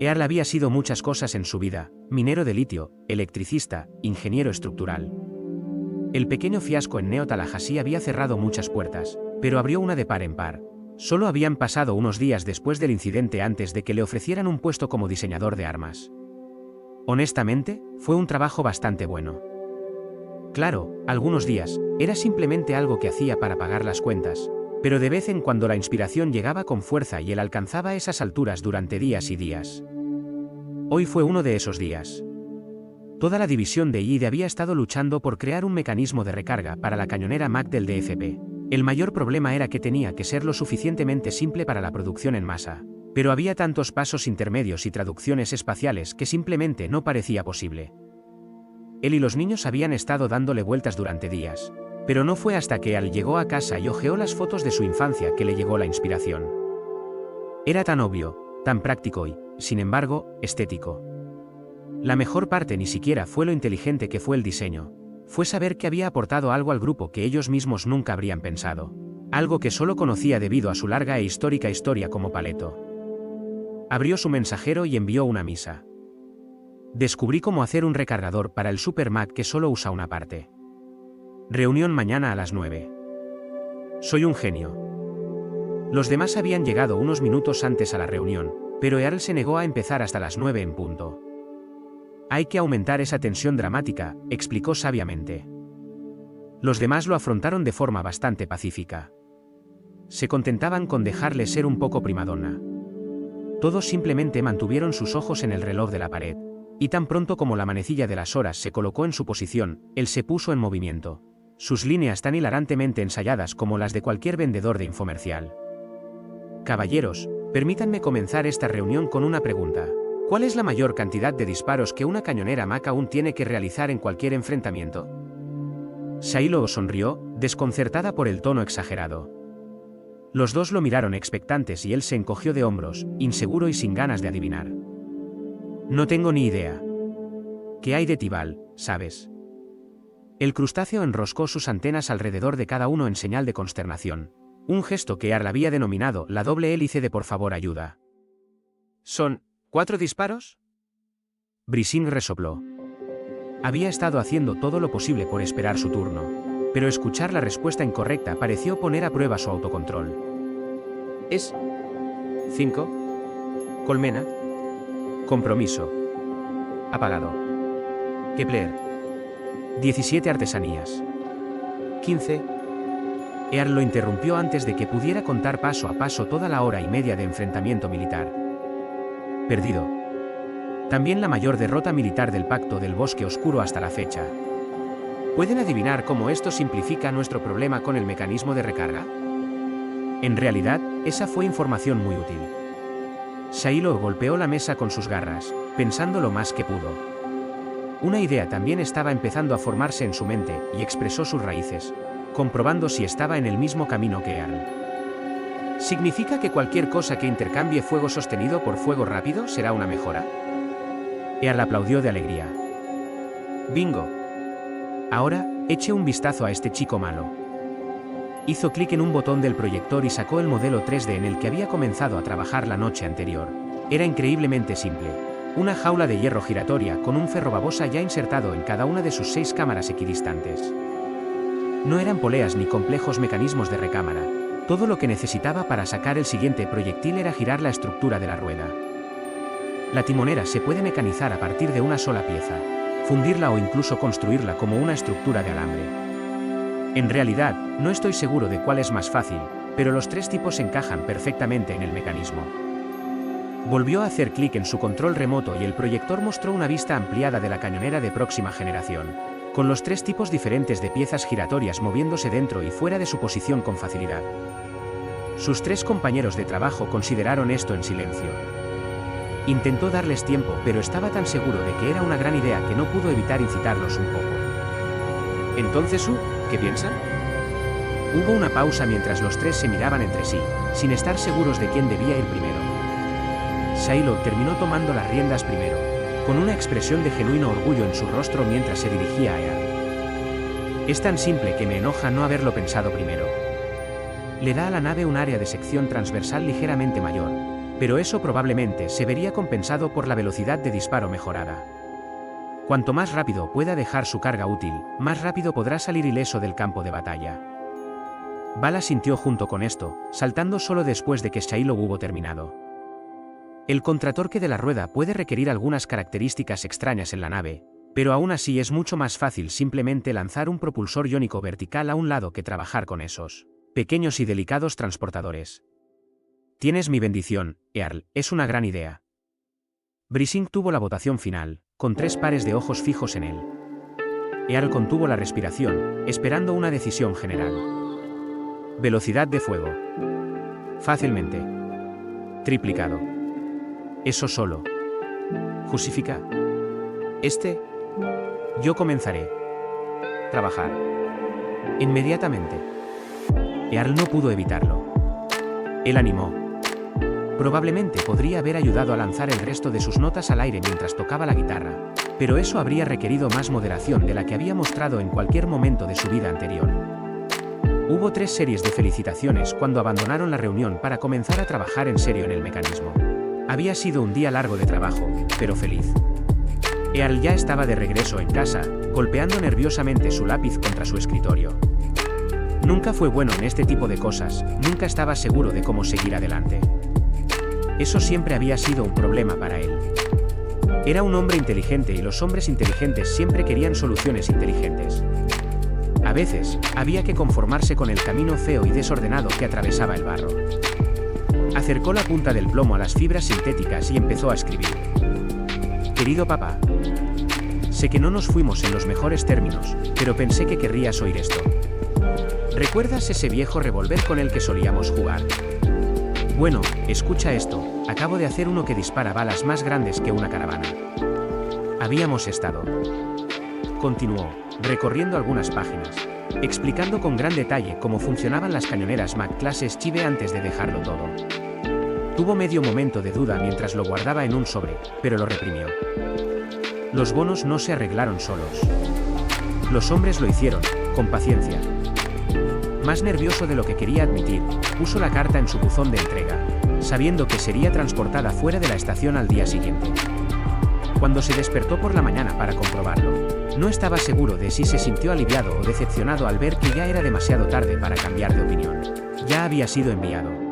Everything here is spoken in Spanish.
Earl había sido muchas cosas en su vida: minero de litio, electricista, ingeniero estructural. El pequeño fiasco en Neo Tallahassee había cerrado muchas puertas, pero abrió una de par en par. Solo habían pasado unos días después del incidente antes de que le ofrecieran un puesto como diseñador de armas. Honestamente, fue un trabajo bastante bueno. Claro, algunos días, era simplemente algo que hacía para pagar las cuentas, pero de vez en cuando la inspiración llegaba con fuerza y él alcanzaba esas alturas durante días y días. Hoy fue uno de esos días. Toda la división de ID había estado luchando por crear un mecanismo de recarga para la cañonera Mac del DFP. El mayor problema era que tenía que ser lo suficientemente simple para la producción en masa, pero había tantos pasos intermedios y traducciones espaciales que simplemente no parecía posible. Él y los niños habían estado dándole vueltas durante días, pero no fue hasta que Al llegó a casa y hojeó las fotos de su infancia que le llegó la inspiración. Era tan obvio, tan práctico y, sin embargo, estético. La mejor parte ni siquiera fue lo inteligente que fue el diseño, fue saber que había aportado algo al grupo que ellos mismos nunca habrían pensado, algo que solo conocía debido a su larga e histórica historia como paleto. Abrió su mensajero y envió una misa. Descubrí cómo hacer un recargador para el Super Mac que solo usa una parte. Reunión mañana a las 9. Soy un genio. Los demás habían llegado unos minutos antes a la reunión, pero Earl se negó a empezar hasta las 9 en punto. Hay que aumentar esa tensión dramática, explicó sabiamente. Los demás lo afrontaron de forma bastante pacífica. Se contentaban con dejarle ser un poco primadonna. Todos simplemente mantuvieron sus ojos en el reloj de la pared, y tan pronto como la manecilla de las horas se colocó en su posición, él se puso en movimiento. Sus líneas tan hilarantemente ensayadas como las de cualquier vendedor de infomercial. Caballeros, permítanme comenzar esta reunión con una pregunta. ¿Cuál es la mayor cantidad de disparos que una cañonera Mac aún tiene que realizar en cualquier enfrentamiento? Shiloh sonrió, desconcertada por el tono exagerado. Los dos lo miraron expectantes y él se encogió de hombros, inseguro y sin ganas de adivinar. No tengo ni idea. ¿Qué hay de Tibal, sabes? El crustáceo enroscó sus antenas alrededor de cada uno en señal de consternación. Un gesto que Earl había denominado la doble hélice de por favor ayuda. ¿Son 4 disparos? Brising resopló. Había estado haciendo todo lo posible por esperar su turno, pero escuchar la respuesta incorrecta pareció poner a prueba su autocontrol. Es 5. Colmena. Compromiso. Apagado. Kepler. 17 artesanías. 15. Earl lo interrumpió antes de que pudiera contar paso a paso toda la hora y media de enfrentamiento militar. Perdido. También la mayor derrota militar del Pacto del Bosque Oscuro hasta la fecha. ¿Pueden adivinar cómo esto simplifica nuestro problema con el mecanismo de recarga? En realidad, esa fue información muy útil. Shiloh golpeó la mesa con sus garras, pensando lo más que pudo. Una idea también estaba empezando a formarse en su mente, y expresó sus raíces, comprobando si estaba en el mismo camino que Earl. ¿Significa que cualquier cosa que intercambie fuego sostenido por fuego rápido será una mejora? Earl aplaudió de alegría. ¡Bingo! Ahora, eche un vistazo a este chico malo. Hizo clic en un botón del proyector y sacó el modelo 3D en el que había comenzado a trabajar la noche anterior. Era increíblemente simple. Una jaula de hierro giratoria con un ferrobabosa ya insertado en cada una de sus 6 cámaras equidistantes. No eran poleas ni complejos mecanismos de recámara. Todo lo que necesitaba para sacar el siguiente proyectil era girar la estructura de la rueda. La timonera se puede mecanizar a partir de una sola pieza, fundirla o incluso construirla como una estructura de alambre. En realidad, no estoy seguro de cuál es más fácil, pero los 3 tipos encajan perfectamente en el mecanismo. Volvió a hacer clic en su control remoto y el proyector mostró una vista ampliada de la cañonera de próxima generación, con los 3 tipos diferentes de piezas giratorias moviéndose dentro y fuera de su posición con facilidad. Sus 3 compañeros de trabajo consideraron esto en silencio. Intentó darles tiempo, pero estaba tan seguro de que era una gran idea que no pudo evitar incitarlos un poco. Entonces, ¿qué piensan? Hubo una pausa mientras los 3 se miraban entre sí, sin estar seguros de quién debía ir primero. Shiloh terminó tomando las riendas primero, con una expresión de genuino orgullo en su rostro mientras se dirigía a Earl. Es tan simple que me enoja no haberlo pensado primero. Le da a la nave un área de sección transversal ligeramente mayor, pero eso probablemente se vería compensado por la velocidad de disparo mejorada. Cuanto más rápido pueda dejar su carga útil, más rápido podrá salir ileso del campo de batalla. Val asintió junto con esto, saltando solo después de que Shiloh hubo terminado. El contratorque de la rueda puede requerir algunas características extrañas en la nave, pero aún así es mucho más fácil simplemente lanzar un propulsor iónico vertical a un lado que trabajar con esos pequeños y delicados transportadores. Tienes mi bendición, Earl, es una gran idea. Brising tuvo la votación final, con 3 pares de ojos fijos en él. Earl contuvo la respiración, esperando una decisión general. Velocidad de fuego. Fácilmente. Triplicado. Eso solo. ¿Justifica? Yo comenzaré. Trabajar. Inmediatamente. Earl no pudo evitarlo. Él animó. Probablemente podría haber ayudado a lanzar el resto de sus notas al aire mientras tocaba la guitarra, pero eso habría requerido más moderación de la que había mostrado en cualquier momento de su vida anterior. Hubo 3 series de felicitaciones cuando abandonaron la reunión para comenzar a trabajar en serio en el mecanismo. Había sido un día largo de trabajo, pero feliz. Earl ya estaba de regreso en casa, golpeando nerviosamente su lápiz contra su escritorio. Nunca fue bueno en este tipo de cosas, nunca estaba seguro de cómo seguir adelante. Eso siempre había sido un problema para él. Era un hombre inteligente y los hombres inteligentes siempre querían soluciones inteligentes. A veces, había que conformarse con el camino feo y desordenado que atravesaba el barro. Acercó la punta del plomo a las fibras sintéticas y empezó a escribir. Querido papá, sé que no nos fuimos en los mejores términos, pero pensé que querrías oír esto. ¿Recuerdas ese viejo revólver con el que solíamos jugar? Bueno, escucha esto, acabo de hacer uno que dispara balas más grandes que una caravana. Habíamos estado. Continuó, recorriendo algunas páginas, explicando con gran detalle cómo funcionaban las cañoneras Mac clases Chive antes de dejarlo todo. Tuvo medio momento de duda mientras lo guardaba en un sobre, pero lo reprimió. Los bonos no se arreglaron solos. Los hombres lo hicieron, con paciencia. Más nervioso de lo que quería admitir, puso la carta en su buzón de entrega, sabiendo que sería transportada fuera de la estación al día siguiente. Cuando se despertó por la mañana para comprobarlo, no estaba seguro de si se sintió aliviado o decepcionado al ver que ya era demasiado tarde para cambiar de opinión. Ya había sido enviado.